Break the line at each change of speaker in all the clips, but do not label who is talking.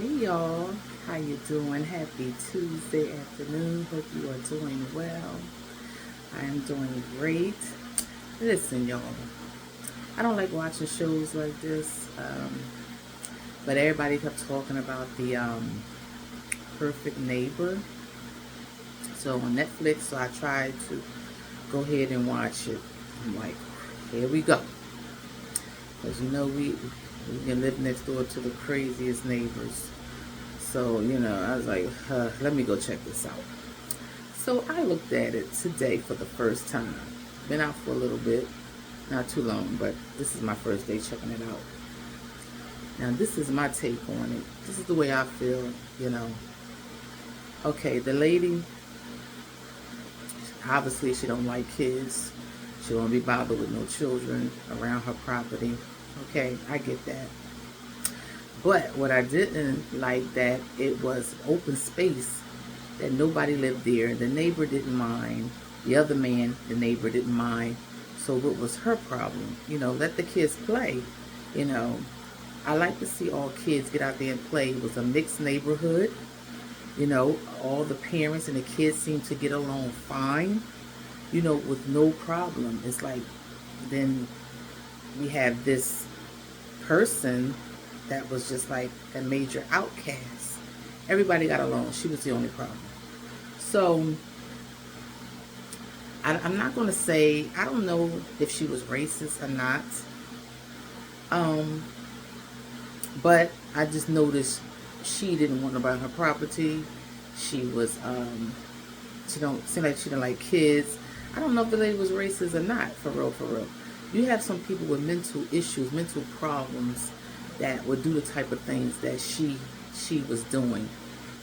Hey y'all, how you doing? Happy Tuesday afternoon. Hope you are doing well. I am doing great. Listen, y'all, I don't like watching shows like this, but everybody kept talking about the Perfect Neighbor. So on Netflix, so I tried to go ahead and watch it. I'm like, here we go, because we can live next door to the craziest neighbors. So, I was like, let me go check this out. So I looked at it today for the first time. Been out for a little bit, not too long, but this is my first day checking it out. Now, this is my take on it. This is the way I feel, you know. Okay, the lady, obviously she don't like kids. She don't be bothered with no children around her property. Okay, I get that. But what I didn't like that it was open space, that nobody lived there. The neighbor didn't mind. The other man, the neighbor didn't mind. So what was her problem? Let the kids play. You know, I like to see all kids get out there and play. It was a mixed neighborhood. All the parents and the kids seemed to get along fine, with no problem. It's like then we have this person that was just like a major outcast. Everybody got along. She was the only problem. So I'm not going to say, I don't know if she was racist or not. Um, but I just noticed she didn't want to buy her property. She was, she don't seem like she didn't like kids. I don't know if the lady was racist or not, for real, for real. You have some people with mental issues, mental problems that would do the type of things that she was doing.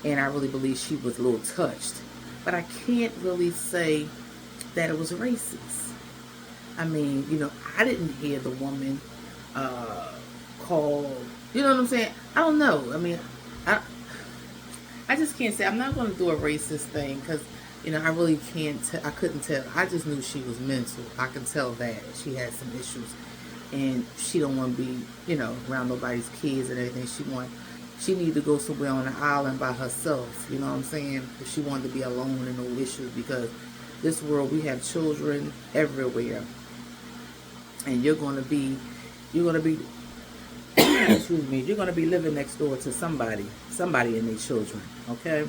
And I really believe she was a little touched. But I can't really say that it was racist. I mean, I didn't hear the woman call, you know what I'm saying? I don't know. I mean, I, I just can't say. I'm not going to do a racist thing because, I really can't, I couldn't tell. I just knew she was mental. I can tell that she had some issues. And she don't want to be, around nobody's kids and everything. She need to go somewhere on an island by herself. You know what I'm saying? If she wanted to be alone and no issues, because this world, we have children everywhere. And you're going to be, excuse me, you're going to be living next door to somebody and their children. Okay?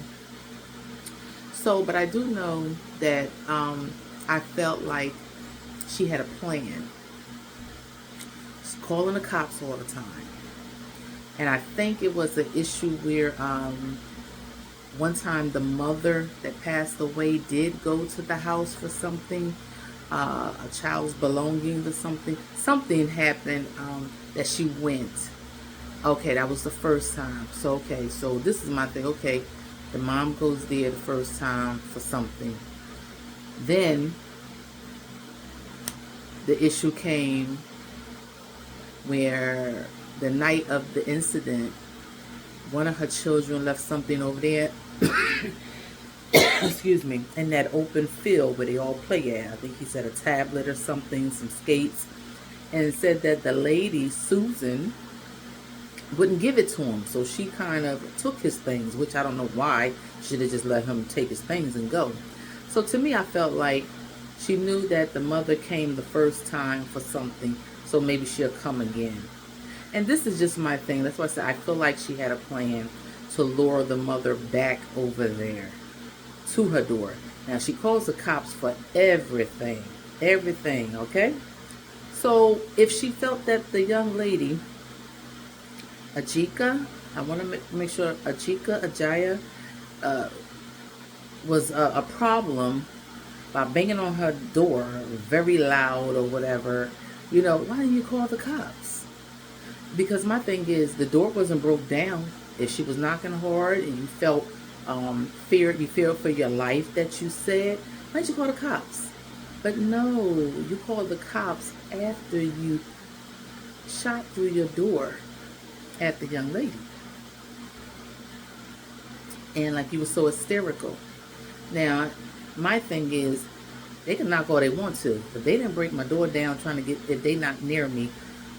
So, but I do know that I felt like she had a plan. She's calling the cops all the time. And I think it was an issue where one time the mother that passed away did go to the house for something, a child's belongings or something. Something happened that she went. Okay, that was the first time. So, okay, so this is my thing. Okay, the mom goes there the first time for something. Then the issue came where the night of the incident, one of her children left something over there, excuse me, in that open field where they all play at. I think he said a tablet or something, some skates, and said that the lady, Susan, wouldn't give it to him. So she kind of took his things, which I don't know why. She should have just let him take his things and go. So to me, I felt like she knew that the mother came the first time for something, so maybe she'll come again. And this is just my thing. That's why I said I feel like she had a plan to lure the mother back over there to her door. Now, she calls the cops for everything. Everything, okay? So, if she felt that the young lady, Ajika, I want to make sure, Ajaya, was a problem by banging on her door very loud or whatever, why didn't you call the cops? Because my thing is, the door wasn't broke down. If she was knocking hard and you felt you feared for your life that you said, why didn't you call the cops? But no, you called the cops after you shot through your door at the young lady. And like you were so hysterical. Now, my thing is, they can knock all they want to. If they didn't break my door down trying to get, if they not near me,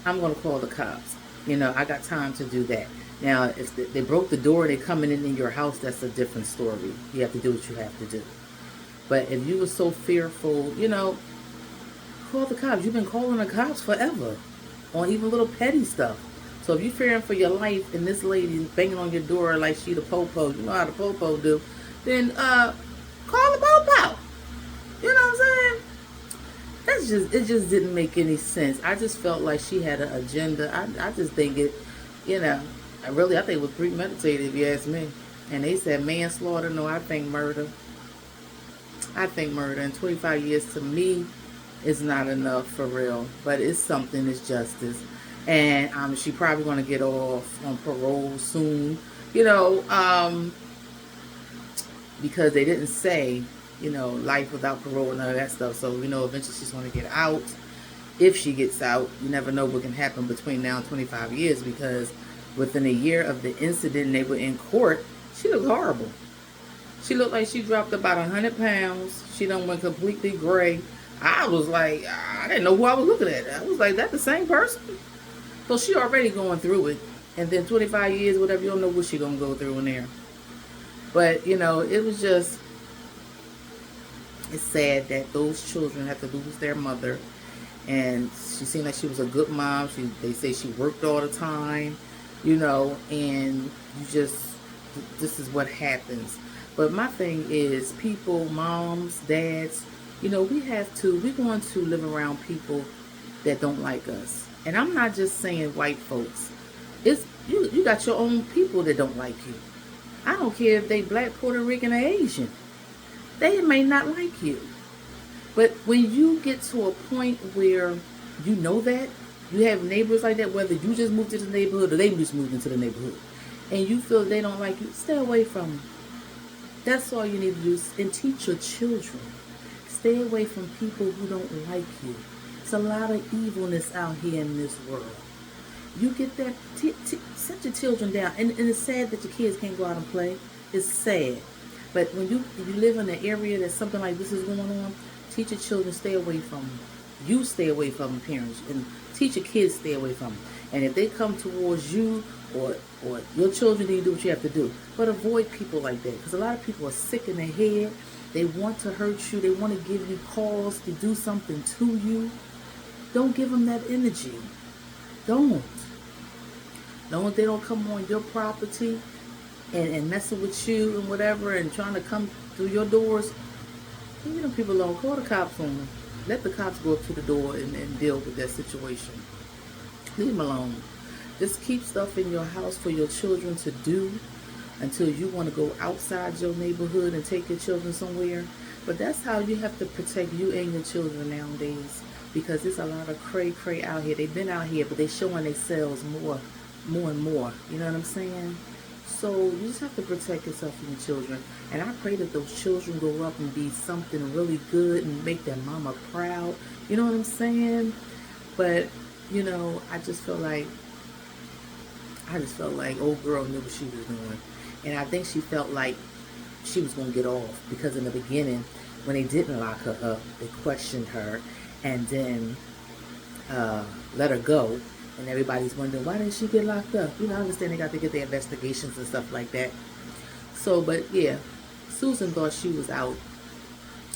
I'm going to call the cops. I got time to do that. Now, if they broke the door, they coming in your house, that's a different story. You have to do what you have to do. But if you were so fearful, call the cops. You've been calling the cops forever on even little petty stuff. So if you're fearing for your life and this lady banging on your door like she the popo, you know how the popo do, then call the popo. You know what I'm saying? It just didn't make any sense. I just felt like she had an agenda. I just think it, I think it was premeditated if you ask me. And they said manslaughter. No, I think murder. I think murder. And 25 years to me is not enough for real. But it's something. It's justice. And she probably going to get off on parole soon. Because they didn't say, life without parole and none of that stuff. So, eventually she's going to get out. If she gets out, you never know what can happen between now and 25 years, because within a year of the incident and they were in court, she looked horrible. She looked like she dropped about 100 pounds. She done went completely gray. I was like, I didn't know who I was looking at. I was like, that the same person? So she already going through it. And then 25 years, whatever, you don't know what she going to go through in there. But, it was just, it's sad that those children have to lose their mother. And she seemed like she was a good mom. They say she worked all the time, and this is what happens. But my thing is, people, moms, dads, we're going to live around people that don't like us. And I'm not just saying white folks. It's you got your own people that don't like you. I don't care if they black, Puerto Rican, or Asian. They may not like you. But when you get to a point where you know that, you have neighbors like that, whether you just moved to the neighborhood or they just moved into the neighborhood, and you feel they don't like you, stay away from them. That's all you need to do, and teach your children. Stay away from people who don't like you. It's a lot of evilness out here in this world. You get that, set your children down. And it's sad that your kids can't go out and play. It's sad. But when you live in an area that something like this is going on, teach your children, stay away from them. You stay away from them, parents. And teach your kids, stay away from them. And if they come towards you or your children, then you do what you have to do. But avoid people like that. Because a lot of people are sick in their head. They want to hurt you. They want to give you calls to do something to you. Don't give them that energy. Don't. They don't come on your property and messing with you and whatever and trying to come through your doors. Leave them people alone. Call the cops on them. Let the cops go up to the door and deal with that situation. Leave them alone. Just keep stuff in your house for your children to do until you want to go outside your neighborhood and take your children somewhere. But that's how you have to protect you and your children nowadays, because there's a lot of cray out here. They've been out here, but they're showing themselves more and more. You know what I'm saying? So you just have to protect yourself and your children. And I pray that those children grow up and be something really good and make their mama proud. You know what I'm saying? But, I just felt like old girl knew what she was doing. And I think she felt like she was going to get off, because in the beginning, when they didn't lock her up, they questioned her and then let her go. And everybody's wondering, why didn't she get locked up? I understand they got to get their investigations and stuff like that. So, but yeah, Susan thought she was out.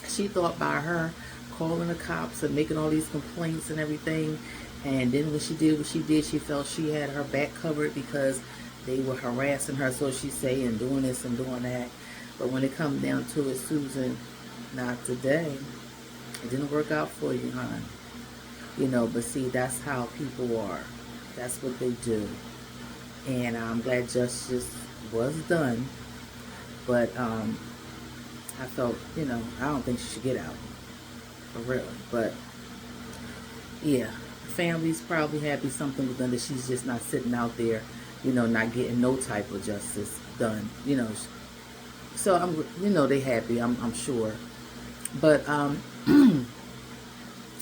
She thought by her calling the cops and making all these complaints and everything, and then when she did what she did, she felt she had her back covered because they were harassing her, so she say, and doing this and doing that. But when it comes down to it, Susan, not today. It didn't work out for you, hon. But see, that's how people are. That's what they do. And I'm glad justice was done. But I felt, I don't think she should get out. For real. But yeah, the family's probably happy something was done, that she's just not sitting out there, not getting no type of justice done. So I'm, they happy. I'm sure. But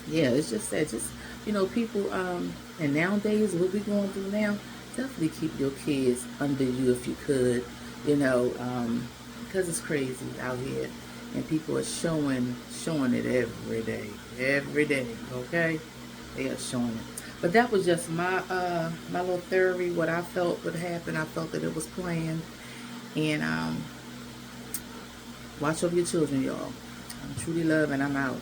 yeah, it's just sad. Just, people, and nowadays, what we going through now, definitely keep your kids under you if you could, because it's crazy out here. And people are showing it every day, okay? They are showing it. But that was just my little theory, what I felt would happen. I felt that it was planned. And watch over your children, y'all. I'm truly love, and I'm out.